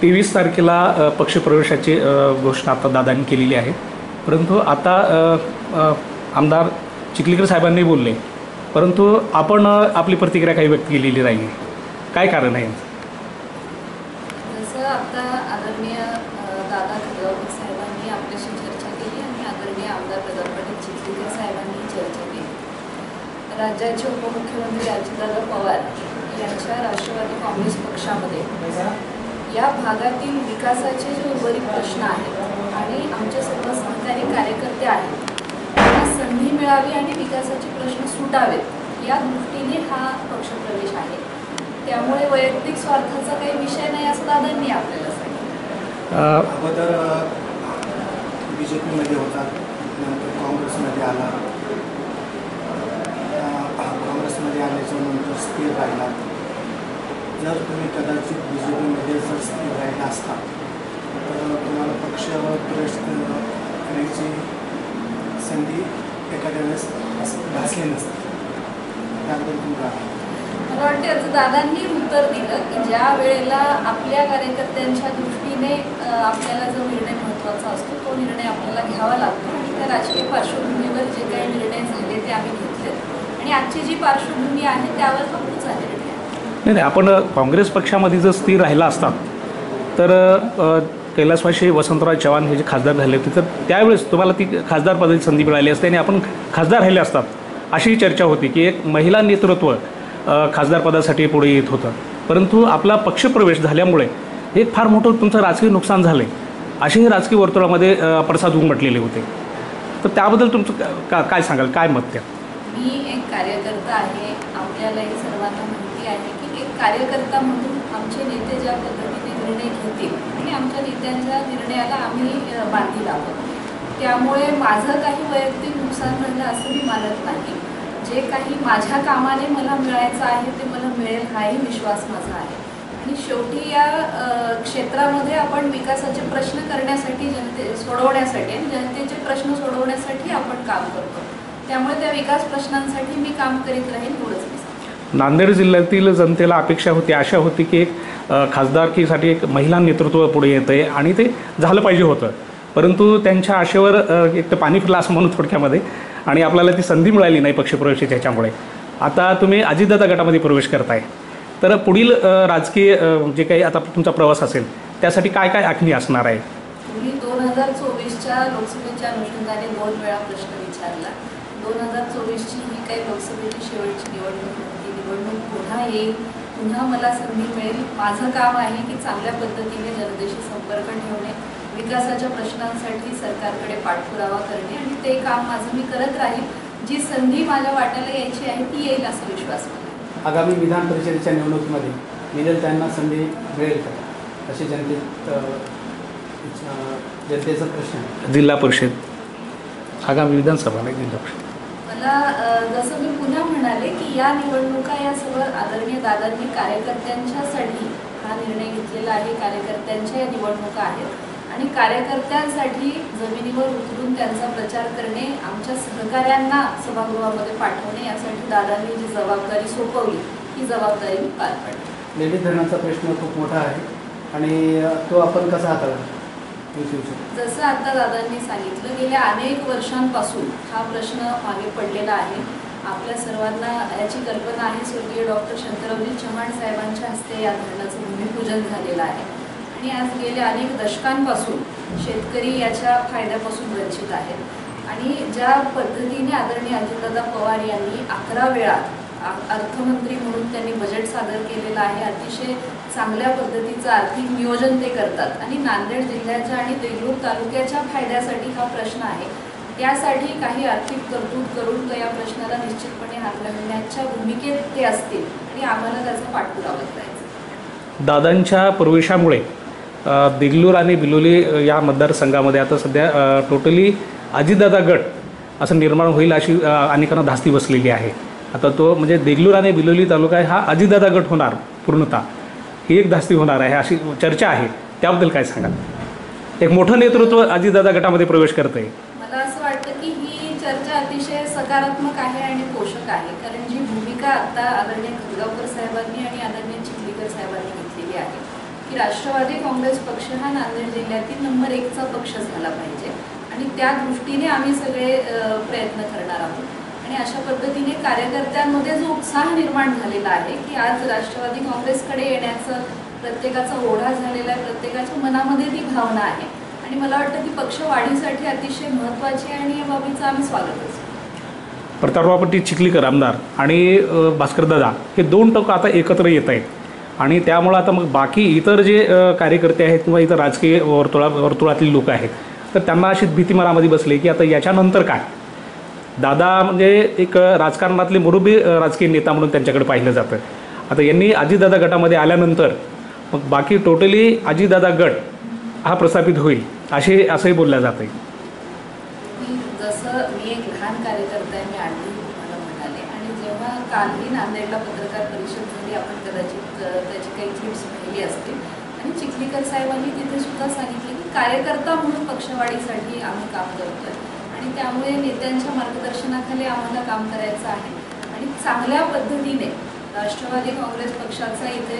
23 तारखेला पक्षप्रवेशाची घोषणा आता दादांनी केलेली आहे. परंतु आता आमदार चिखलीकर साहेबांनी बोलले, परंतु आपण आपली प्रतिक्रिया काही व्यक्त केलेली नाही. काय कारण आहे? जसं आता आदरणीय दादा खडगावकर साहेबांनी आपल्याशी चर्चा केली आणि आदरणीय आमदार प्रताप पाटील चिखलीकर साहेबांनी चर्चा केली. राज्याचे उपमुख्यमंत्री अजितदादा पवार यांच्या राष्ट्रवादी काँग्रेस पक्षामध्ये या भागातील विकासाचे जे उर्वरित प्रश्न आहेत आणि आमचे सर्व सहकारी कार्यकर्ते आहेत त्यांना संधी मिळावी आणि विकासाचे प्रश्न सुटावेत या दृष्टीने हा पक्षप्रवेश आहे. त्यामुळे वैयक्तिक स्वार्थाचा काही विषय नाही असं दादांनी आपल्याला सांगितलं. अगोदर BJPमध्ये होता, नंतर काँग्रेसमध्ये आला, काँग्रेसमध्ये आल्याच्या नंतर स्थिर राहिला. जर तुम्ही कदाचित BJPमध्ये जर स्थिर राहिला असता तर तुम्हाला पक्ष प्रवेश करण्याची संधी एखाद्या वेळेस भासली नसते. त्याबद्दल तुम्हाला मला वाटतं याचं दादांनी उत्तर दिलं की ज्या वेळेला आपल्या कार्यकर्त्यांच्या दृष्टीने आपल्याला जो निर्णय महत्त्वाचा असतो तो निर्णय आपल्याला घ्यावा लागतो आणि त्या राजकीय पार्श्वभूमीवर जे काही निर्णय झाले ते आम्ही घेतले आणि आजची जी पार्श्वभूमी आहे त्यावर तो पुढचा निर्णय आहे. नाही, आपण काँग्रेस पक्षामध्ये जर स्थिर राहिला असता तर कैलासवासी वसंतराव चव्हाण हे जे खासदार झाले होते तर त्यावेळेस तुम्हाला ती खासदार पदाची संधी मिळाली असते आणि आपण खासदार राहिले असतात अशी चर्चा होती की एक महिला नेतृत्व खासदार पदासाठी पुढे येत होतं. परंतु आपला पक्षप्रवेश झाल्यामुळे हे फार मोठं तुमचं राजकीय नुकसान झालं आहे असेही राजकीय वर्तुळामध्ये पडसाद उमटलेले होते. तर त्याबद्दल तुमचं काय सांगाल, काय मत त्या? मी एक कार्यकर्ता आहे. आपल्यालाही सर्वांना माहिती आहे की एक कार्यकर्ता म्हणून आमचे नेते ज्या पद्धतीने निर्णय घेतील आणि आमच्या नेत्यांच्या निर्णयाला आम्ही बांधील आहोत. त्यामुळे माझं काही वैयक्तिक नुकसान झालं असं मी मानत नाही. जे काही माझ्या कामाने मला मिळायचं आहे ते मला मिळेल हाही विश्वास माझा आहे. आणि शेवटी या क्षेत्रामध्ये आपण विकासाचे प्रश्न करण्यासाठी सोडवण्यासाठी आणि जनतेचे प्रश्न सोडवण्यासाठी आपण काम करतो. त्यामुळे त्या विकास प्रश्नांसाठी मी काम करीत राहीन एवढंच मी सांगतो. नांदेड जिल्ह्यातील जनतेला अपेक्षा होती, आशा होती की एक खासदारकीसाठी एक महिला नेतृत्व पुढे येतं आहे आणि ते झालं पाहिजे होतं. परंतु त्यांच्या आशेवर एक तर पाणी फिरलं असं म्हणून थोडक्यामध्ये आणि आपल्याला ती संधी मिळाली नाही पक्षप्रवेशाची. ह्याच्यामुळे आता तुम्ही अजितदादा गटामध्ये प्रवेश करताय तर पुढील राजकीय जे काही आता तुमचा प्रवास असेल त्यासाठी काय काय आखणी असणार आहे? तुम्ही 2024च्या लोकसभेच्या अनुषंगाने 2 वेळा प्रश्न विचारला. 2024ची ही काही लोकसभेची शेवटची निवडणूक नव्हती. निवडणूक पुन्हा येईल, पुन्हा मला संधी मिळेल. माझं काम आहे की चांगल्या पद्धतीने जनतेशी संपर्क ठेवणे, विकासाच्या प्रश्नांसाठी सरकारकडे पाठपुरावा करणे आणि ते काम माझं मी करत राहील. जी संधी माझ्या वाट्याला यायची आहे ती येईल असा विश्वास मला. आगामी विधान परिषदेच्या निवडणुकीमध्ये मिळेल त्यांना संधी मिळेल का असे जनतेचा प्रश्न आहे. जिल्हा परिषद आगामी विधानसभा नाही जिल्हा परिषद. मला जसं मी पुन्हा म्हणाले की या निवडणुका या सर्व आदरणीय दादांनी कार्यकर्त्यांच्यासाठी हा निर्णय घेतलेला आहे. कार्यकर्त्यांच्या या निवडणुका आहेत आणि कार्यकर्त्यांसाठी जमिनीवर उतरून त्यांचा प्रचार करणे, आमच्या सहकाऱ्यांना सभागृहामध्ये पाठवणे यासाठी दादांनी जी जबाबदारी सोपवली ही जबाबदारी मी पार पाडली. लेडी धरणाचा प्रश्न खूप मोठा आहे आणि तो आपण कसा हाताळला? जसं आता दादांनी सांगितलं गेल्या अनेक वर्षांपासून हा प्रश्न मागे पडलेला आहे. आपल्या सर्वांना याची कल्पना आहे. स्वर्गीय डॉक्टर शंकररावजी चव्हाण साहेबांच्या हस्ते या धरणाचं भूमिपूजन झालेलं आहे आणि आज गेल्या अनेक दशकांपासून शेतकरी याच्या फायद्यापासून वंचित आहेत. आणि ज्या पद्धतीने आदरणीय अजितदादा पवार यांनी 11 वेळा अर्थमंत्री म्हणून त्यांनी बजेट सादर केलेलं आहे. अतिशय चांगल्या पद्धतीचं आर्थिक नियोजन ते करतात आणि नांदेड जिल्ह्याच्या आणि देगलूर तालुक्याच्या फायद्यासाठी हा प्रश्न आहे. त्यासाठी काही आर्थिक तरतूद करून तर या प्रश्नाला निश्चितपणे हात घालण्याच्या भूमिकेत ते असतील आणि आम्हाला त्याचा पाठपुरावा करायचा. दादांच्या प्रवेशामुळे देगलूर आणि बिलोली या मतदारसंघामध्ये आता सध्या टोटली अजितदादा गट असं निर्माण होईल अशी अनेकांना धास्ती बसलेली आहे. आता तो म्हणजे देगलूर आणि बिलोली तालुका हा अजितदादा गट होणार पूर्णतः ही एक धास्ती होणार आहे अशी चर्चा आहे. त्याबद्दल काय सांगाल? एक मोठं नेतृत्व अजितदादा गटामध्ये प्रवेश करतं आहे. मला असं वाटतं की ही चर्चा अतिशय सकारात्मक आहे आणि पोषक आहे. कारण जी भूमिका आता आदरणीय खडगावकर साहेबांनी आणि आदरणीय चिखलीकर साहेबांनी घेतलेली आहे की राष्ट्रवादी काँग्रेस पक्ष हा नांदेड जिल्ह्यातील नंबर 1चा पक्ष झाला पाहिजे आणि त्या दृष्टीने आम्ही सगळे प्रयत्न करणार आहोत. आणि अशा पद्धतीने कार्यकर्त्यांमध्ये जो उत्साह निर्माण झालेला आहे की आज राष्ट्रवादी काँग्रेसकडे येण्याचं प्रत्येकाचा ओढा झालेला आहे, प्रत्येकाच्या मनामध्ये ती भावना आहे आणि मला वाटतं ती पक्ष वाढीसाठी अतिशय महत्त्वाची आहे आणि या बाबीचं आम्ही स्वागतच. प्रतापराव पाटील चिखलीकर आमदार आणि भास्करदादा हे 2 टोकं आता एकत्र येत आहेत आणि त्यामुळं आता मग बाकी इतर जे कार्यकर्ते आहेत किंवा इतर राजकीय वर्तुळातली लोक आहेत तर त्यांना अशी भीती मनामध्ये बसली की आता याच्यानंतर काय. दादा म्हणजे एक राजकारणातले मुरुबी राजकीय नेता म्हणून त्यांच्याकडे पाहिलं जातं. आता यांनी अजितदादा गटामध्ये आल्यानंतर मग बाकी टोटली अजितदादा गट हा प्रस्थापित होईल असंही बोललं जातं आहे. जसं मी एक लहान कार्यकर्ता आहे, मी आधी तुम्हाला म्हणाले, आणि जेव्हा कालही नांदेडला पत्रकार परिषद झाली आपण कदाचित त्याची काही क्लिप्स पाहिली असतील आणि चिखलीकर साहेबांनी तिथे सुद्धा सांगितले की कार्यकर्ता म्हणून पक्षवाढीसाठी आम्ही काम करतोय आणि त्यामुळे नेत्यांच्या मार्गदर्शनाखाली आम्हाला काम करायचं आहे आणि चांगल्या पद्धतीने राष्ट्रवादी काँग्रेस पक्षाचा इथे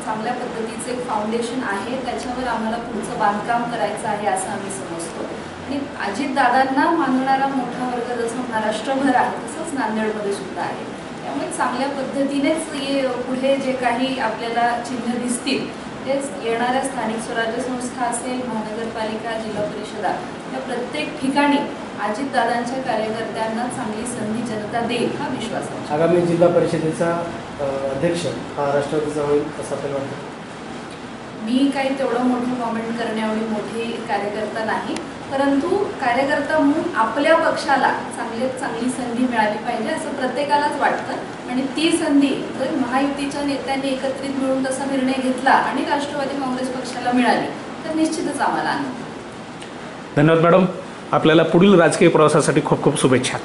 चांगल्या पद्धतीचं एक फाउंडेशन आहे, त्याच्यावर आम्हाला पुढचं बांधकाम करायचं आहे असं आम्ही समजतो. आणि अजितदादांना मानणारा मोठा वर्ग जसं महाराष्ट्रभर आहे तसंच नांदेडमध्ये सुद्धा आहे. त्यामुळे चांगल्या पद्धतीनेच पुढे जे काही आपल्याला चिन्ह दिसतील तेच येणाऱ्या स्थानिक स्वराज्य संस्था असेल, महानगरपालिका, जिल्हा परिषदा या प्रत्येक ठिकाणी अजितदादांच्या कार्यकर्त्यांना चांगली संधी जनता देईल हा विश्वास आहे. आगामी जिल्हा परिषदेचा अध्यक्ष हा राष्ट्रवादीचा होईल असं आपल्याला वाटतं? मी काही तेवढं मोठं कॉमेंट करण्याएवढी मोठी कार्यकर्ता नाही, परंतु कार्यकर्ता म्हणून आपल्या पक्षाला चांगली संधी मिळाली पाहिजे असं प्रत्येकालाच वाटतं आणि ती संधी जर महायुतीच्या नेत्यांनी एकत्रित मिळून तसा निर्णय घेतला आणि राष्ट्रवादी काँग्रेस पक्षाला मिळाली तर निश्चितच आम्हाला आनंद. धन्यवाद मॅडम. आपल्याला पुढील राजकीय प्रवासासाठी खूप खूप शुभेच्छा.